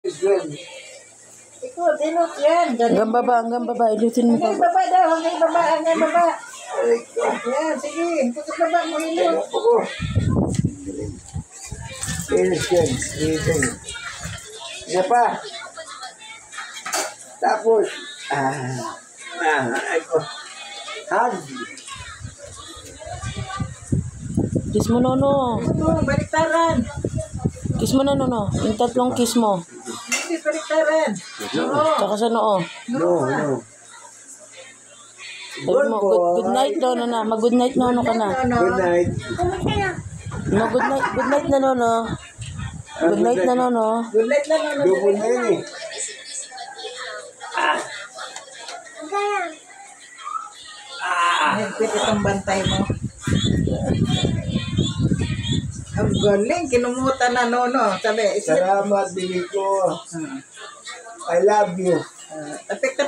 Ikaw, dinot yan. Hanggang baba. Ilutin mo Hanggang pa. baba daw, hanggang baba. Yan, sige. Hanggang baba mo ilot. Isa pa. Tapos, hug. Kiss mo, Nono. Baliktaran. Kiss mo na, Nono. Yung tatlong kiss mo. Hindi, baliktaran. Tsaka sa noo. No. Sabi mo, good night, Nono na. Mag-good night, Nono ka na. Good night. No, good night na, Nono. Good night na, Nono. Good night na naman. Double na yun eh. Higpit itong bantay mo. Ang galing, kinumutan na Nono. Sabi, Salamat, bili ko. I love you. Apekta